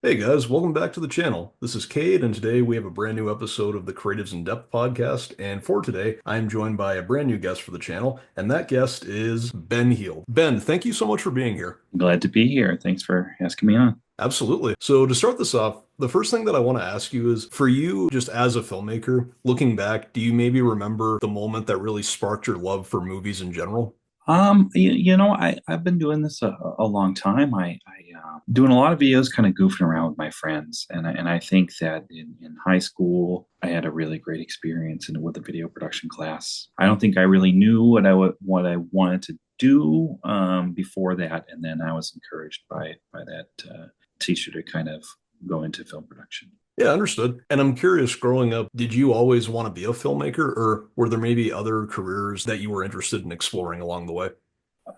Hey guys, welcome back to the channel. This is Cade, and today we have a brand new episode of the Creatives in Depth podcast. And for today, I'm joined by a brand new guest for the channel, and that guest is Ben Heald. Ben, thank you so much for being here. Glad to be here. Thanks for asking me on. Absolutely. So, to start this off, the first thing that I want to ask you is for you, just as a filmmaker, looking back, do you maybe remember the moment that really sparked your love for movies in general? I've been doing this a long time. Doing a lot of videos, kind of goofing around with my friends, and I think that in high school I had a really great experience with a video production class. I don't think I really knew what I wanted to do before that, and then I was encouraged by that teacher to kind of go into film production. Yeah, understood. And I'm curious, growing up, did you always want to be a filmmaker, or were there maybe other careers that you were interested in exploring along the way?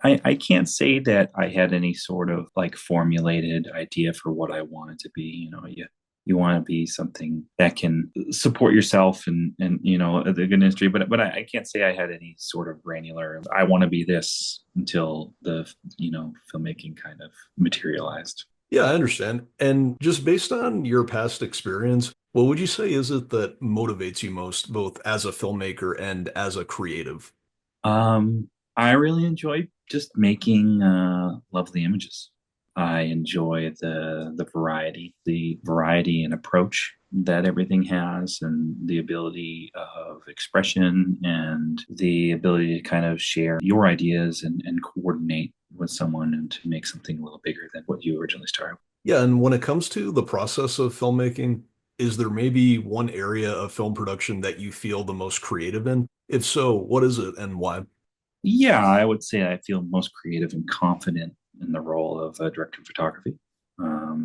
I can't say that I had any sort of like formulated idea for what I wanted to be. You want to be something that can support yourself and the good industry, but I can't say I had any sort of granular. I want to be this until the filmmaking kind of materialized. Yeah, I understand. And just based on your past experience, what would you say is it that motivates you most, both as a filmmaker and as a creative? I really enjoy just making lovely images. I enjoy the variety and approach that everything has, and the ability of expression and the ability to kind of share your ideas and coordinate with someone and to make something a little bigger than what you originally started. Yeah, and when it comes to the process of filmmaking, is there maybe one area of film production that you feel the most creative in? If so, what is it and why? Yeah, I would say I feel most creative and confident in the role of a director of photography,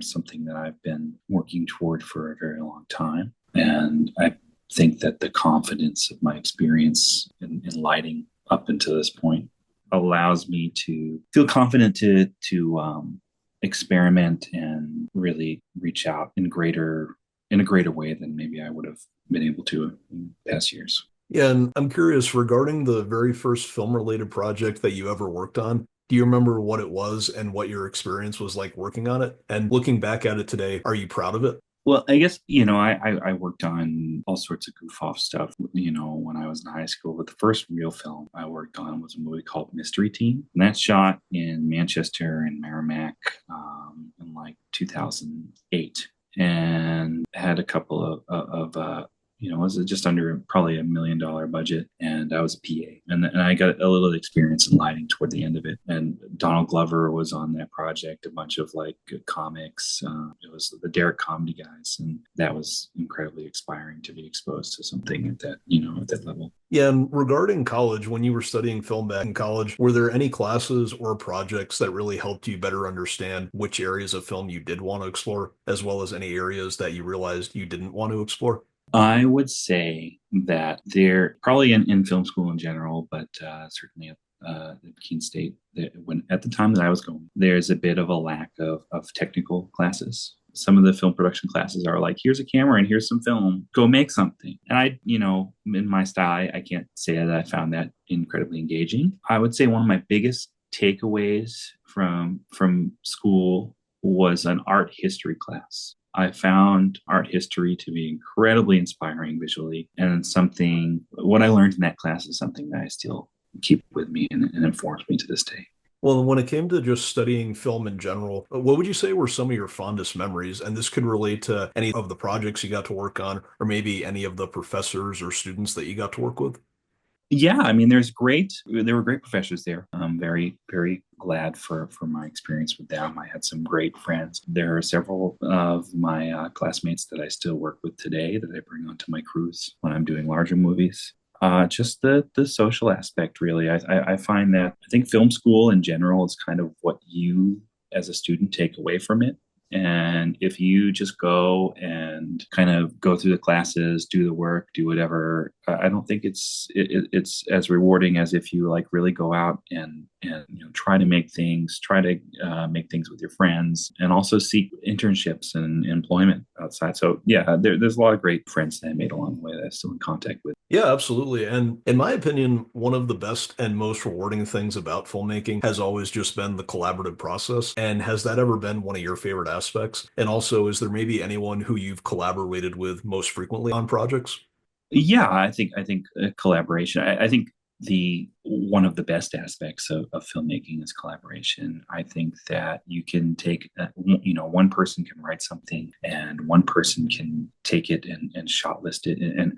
something that I've been working toward for a very long time. And I think that the confidence of my experience in lighting up until this point allows me to feel confident to experiment and really reach out in a greater way than maybe I would have been able to in past years. Yeah, and I'm curious regarding the very first film related project that you ever worked on. Do you remember what it was and what your experience was like working on it? And looking back at it today, are you proud of it? Well, I guess, I worked on all sorts of goof off stuff, when I was in high school. But the first real film I worked on was a movie called Mystery Team. And that's shot in Manchester and Merrimack in like 2008. And had a couple of was just under probably $1 million budget, and I was a PA, and I got a little experience in lighting toward the end of it. And Donald Glover was on that project, a bunch of like comics. It was the Derek comedy guys, and that was incredibly inspiring to be exposed to something at that level. Yeah, and regarding college, when you were studying film back in college, were there any classes or projects that really helped you better understand which areas of film you did want to explore, as well as any areas that you realized you didn't want to explore? I would say that they're probably in film school in general, but certainly at Keene State, that when at the time that I was going, there's a bit of a lack of technical classes. Some of the film production classes are like, here's a camera and here's some film, go make something. And in my style, I can't say that I found that incredibly engaging. I would say one of my biggest takeaways from school was an art history class. I found art history to be incredibly inspiring visually, and what I learned in that class is something that I still keep with me and informs me to this day. Well, when it came to just studying film in general, what would you say were some of your fondest memories? And this could relate to any of the projects you got to work on, or maybe any of the professors or students that you got to work with. Yeah, I mean, there were great professors there. I'm very, very glad for my experience with them. I had some great friends. There are several of my classmates that I still work with today that I bring onto my crews when I'm doing larger movies. Just the social aspect, really. I find that I think film school in general is kind of what you as a student take away from it. And if you just go and kind of go through the classes, do the work, do whatever, I don't think it's as rewarding as if you like really go out and try to make things with your friends, and also seek internships and employment outside. So yeah, there's a lot of great friends that I made along the way that I'm still in contact with. Yeah, absolutely. And in my opinion, one of the best and most rewarding things about filmmaking has always just been the collaborative process. And has that ever been one of your favorite aspects? And also, is there maybe anyone who you've collaborated with most frequently on projects? Yeah, I think collaboration. I think the one of the best aspects of filmmaking is collaboration. I think that you can take, one person can write something, and one person can take it and shot list it, and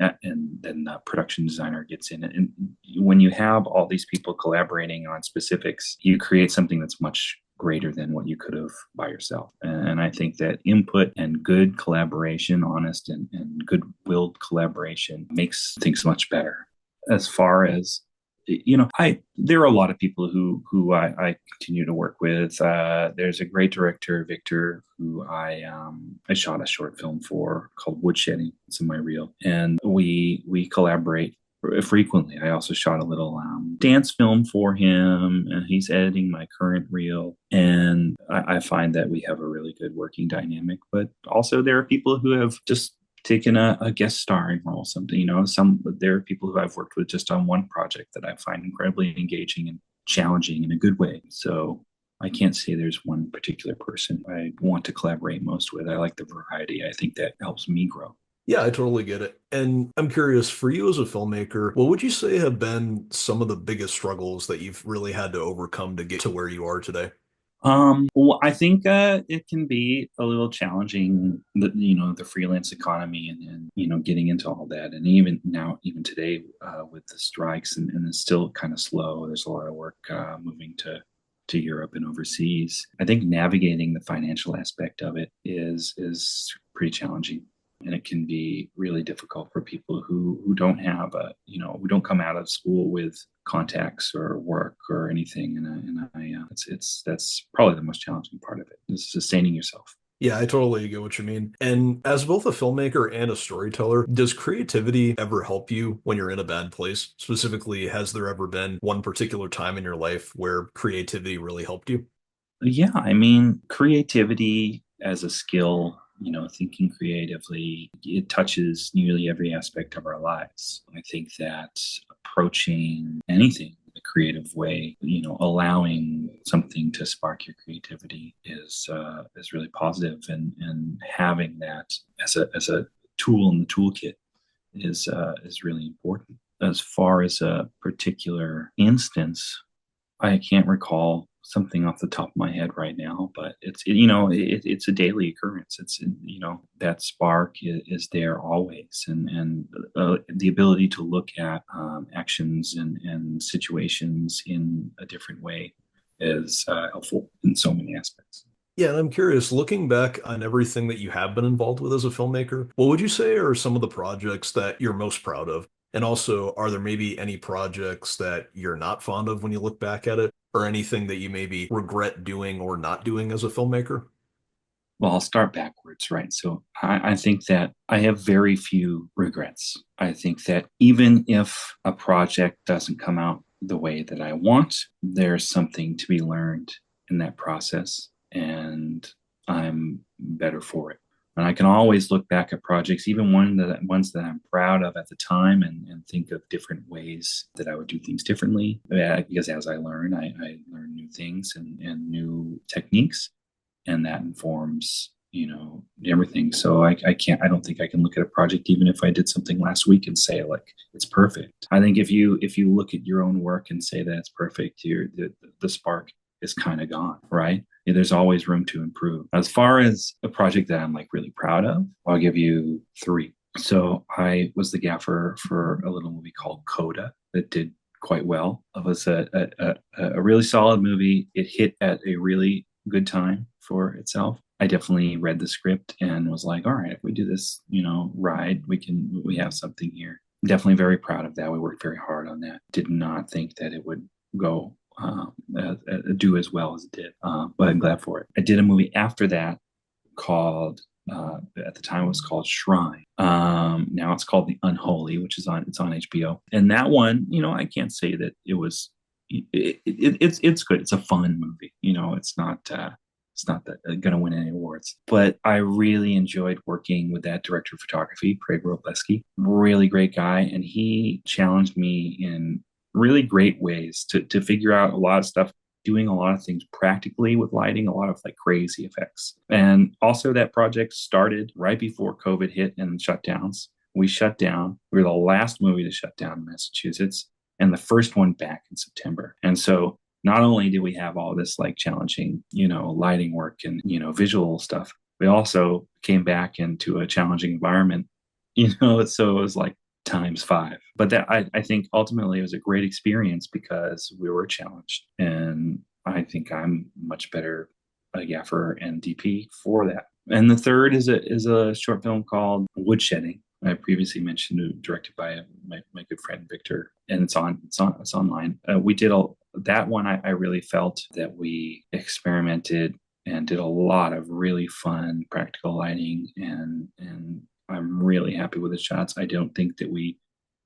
then the production designer gets in it. And when you have all these people collaborating on specifics, you create something that's much greater than what you could have by yourself. And I think that input and good collaboration, honest and good-willed collaboration makes things much better. As far as I there are a lot of people who I continue to work with. There's a great director, Victor, who I shot a short film for called Woodshedding. It's in my reel, and we collaborate frequently. I also shot a little dance film for him, and he's editing my current reel. And I find that we have a really good working dynamic. But also, there are people who have just taken a guest starring role, something, there are people who I've worked with just on one project that I find incredibly engaging and challenging in a good way. So I can't say there's one particular person I want to collaborate most with. I like the variety. I think that helps me grow. Yeah, I totally get it. And I'm curious, for you as a filmmaker, what would you say have been some of the biggest struggles that you've really had to overcome to get to where you are today? Well, I think it can be a little challenging, the freelance economy and getting into all that. And even now, even today, with the strikes and it's still kind of slow. There's a lot of work moving to Europe and overseas. I think navigating the financial aspect of it is pretty challenging. And it can be really difficult for people who don't have who don't come out of school with contacts or work or anything. It's that's probably the most challenging part of it, is sustaining yourself. Yeah, I totally get what you mean. And as both a filmmaker and a storyteller, does creativity ever help you when you're in a bad place? Specifically, has there ever been one particular time in your life where creativity really helped you? Yeah, I mean, creativity as a skill, thinking creatively, it touches nearly every aspect of our lives. I think that approaching anything in a creative way, allowing something to spark your creativity is really positive, and having that as a tool in the toolkit is really important. As far as a particular instance, I can't recall something off the top of my head right now, but it's a daily occurrence. It's that spark is there always, and the ability to look at actions and situations in a different way is helpful in so many aspects. Yeah, and I'm curious, looking back on everything that you have been involved with as a filmmaker, what would you say are some of the projects that you're most proud of? And also, are there maybe any projects that you're not fond of when you look back at it, or anything that you maybe regret doing or not doing as a filmmaker? Well, I'll start backwards, right? So I think that I have very few regrets. I think that even if a project doesn't come out the way that I want, there's something to be learned in that process, and I'm better for it. And I can always look back at projects, even ones that I'm proud of at the time, and think of different ways that I would do things differently. Because as I learn, I learn new things and new techniques, and that informs everything. So I don't think I can look at a project even if I did something last week and say like it's perfect. I think if you look at your own work and say that it's perfect, the spark is kind of gone, right? There's always room to improve. As far as a project that I'm like really proud of, I'll give you three. So I was the gaffer for a little movie called Coda that did quite well. It was a really solid movie. It hit at a really good time for itself. I definitely read the script and was like, all right, if we do this, ride, we have something here. Definitely very proud of that. We worked very hard on that. Did not think that it would go do as well as it did, but I'm glad for it. I did a movie after that called At the time, it was called Shrine. Now it's called The Unholy, which is on it's on HBO. And that one, I can't say that it was. It's good. It's a fun movie. It's not that going to win any awards. But I really enjoyed working with that director of photography, Craig Robleski. Really great guy, and he challenged me in really great ways to figure out a lot of stuff, doing a lot of things practically with lighting, a lot of like crazy effects. And also, that project started right before COVID hit and shutdowns. We shut down. We were the last movie to shut down in Massachusetts and the first one back in September. And so not only did we have all this like challenging, lighting work and, visual stuff, we also came back into a challenging environment, so it was like times five. But that I think ultimately it was a great experience because we were challenged. And I think I'm much better a gaffer and DP for that. And the third is a short film called Woodshedding. I previously mentioned, directed by my good friend Victor, and it's online. We did that one. I really felt that we experimented and did a lot of really fun practical lighting, and I'm really happy with the shots. I don't think that we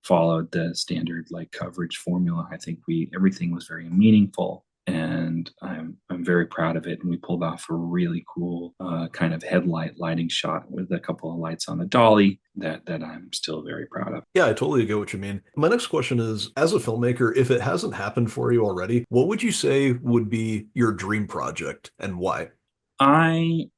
followed the standard like coverage formula. I think everything was very meaningful, and I'm very proud of it. And we pulled off a really cool kind of headlight lighting shot with a couple of lights on the dolly that I'm still very proud of. Yeah, I totally get what you mean. My next question is, as a filmmaker, if it hasn't happened for you already, what would you say would be your dream project and why? I,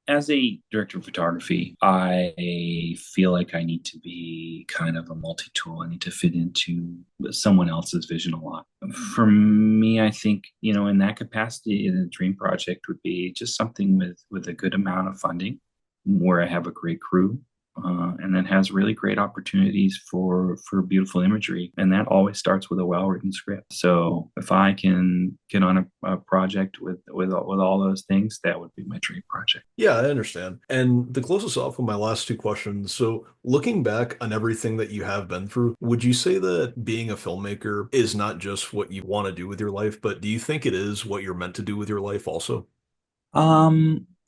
as a director of photography, I feel like I need to be kind of a multi-tool. I need to fit into someone else's vision a lot. For me, I think, in that capacity, a dream project would be just something with a good amount of funding, where I have a great crew, and that has really great opportunities for beautiful imagery. And that always starts with a well-written script. So if I can get on a project with all those things, that would be my dream project. Yeah, I understand. And to close us off with my last two questions, so looking back on everything that you have been through, would you say that being a filmmaker is not just what you want to do with your life, but do you think it is what you're meant to do with your life also?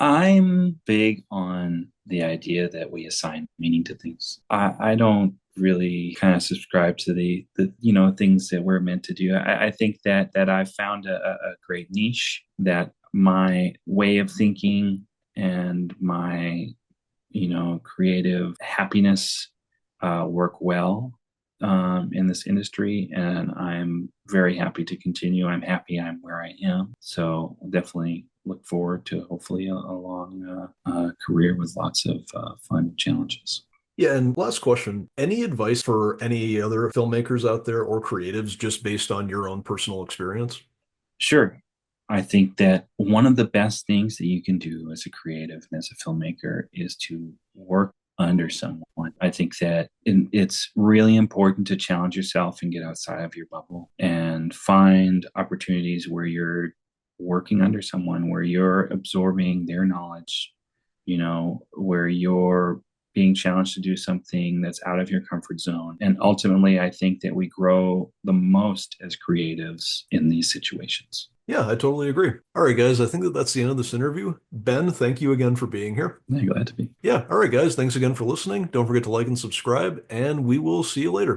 I'm big on the idea that we assign meaning to things. I don't really kind of subscribe to the things that we're meant to do. I think that I've found a great niche, that my way of thinking and my creative happiness work well in this industry, and I'm very happy to continue. I'm happy I'm where I am. So I'll definitely look forward to hopefully a long career with lots of fun challenges. Yeah, and last question, any advice for any other filmmakers out there or creatives just based on your own personal experience? Sure. I think that one of the best things that you can do as a creative and as a filmmaker is to work under someone. I think that it's really important to challenge yourself and get outside of your bubble and find opportunities where you're working under someone, where you're absorbing their knowledge, where you're being challenged to do something that's out of your comfort zone. And ultimately, I think that we grow the most as creatives in these situations. Yeah, I totally agree. All right, guys, I think that that's the end of this interview. Ben, thank you again for being here. I'm glad to be. Yeah, all right, guys, thanks again for listening. Don't forget to like and subscribe, and we will see you later.